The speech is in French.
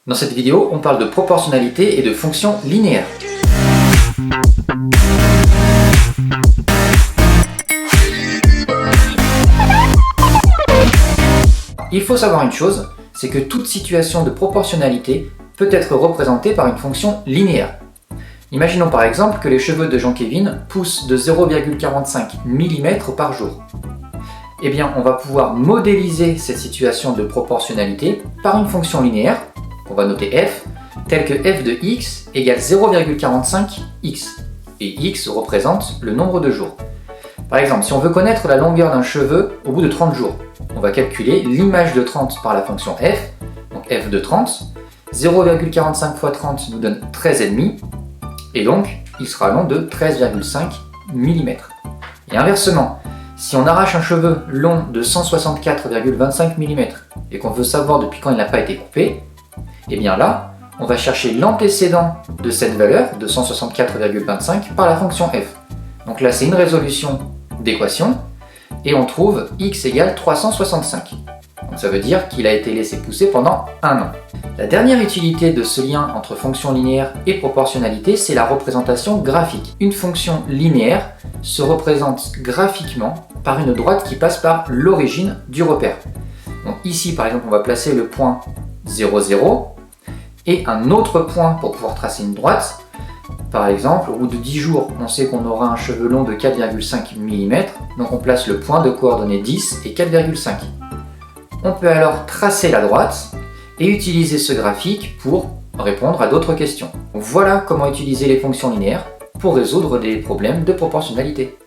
Dans cette vidéo, on parle de proportionnalité et de fonctions linéaires. Il faut savoir une chose, c'est que toute situation de proportionnalité peut être représentée par une fonction linéaire. Imaginons par exemple que les cheveux de Jean-Kévin poussent de 0,45 mm par jour. Eh bien, on va pouvoir modéliser cette situation de proportionnalité par une fonction linéaire, qu'on va noter f, telle que f de x égale 0,45x, et x représente le nombre de jours. Par exemple, si on veut connaître la longueur d'un cheveu au bout de 30 jours, on va calculer l'image de 30 par la fonction f, donc f de 30, 0,45 fois 30 nous donne 13,5, et donc il sera long de 13,5 mm. Et inversement, si on arrache un cheveu long de 164,25 mm et qu'on veut savoir depuis quand il n'a pas été coupé, et bien là, on va chercher l'antécédent de cette valeur de 164,25 par la fonction f. Donc là, c'est une résolution d'équation et on trouve x égale 365. Donc ça veut dire qu'il a été laissé pousser pendant un an. La dernière utilité de ce lien entre fonction linéaire et proportionnalité, c'est la représentation graphique. Une fonction linéaire se représente graphiquement par une droite qui passe par l'origine du repère. Donc ici, par exemple, on va placer le point 0, 0 et un autre point pour pouvoir tracer une droite. Par exemple, au bout de 10 jours, on sait qu'on aura un cheveu long de 4,5 mm, donc on place le point de coordonnées 10 et 4,5. On peut alors tracer la droite et utiliser ce graphique pour répondre à d'autres questions. Voilà comment utiliser les fonctions linéaires pour résoudre des problèmes de proportionnalité.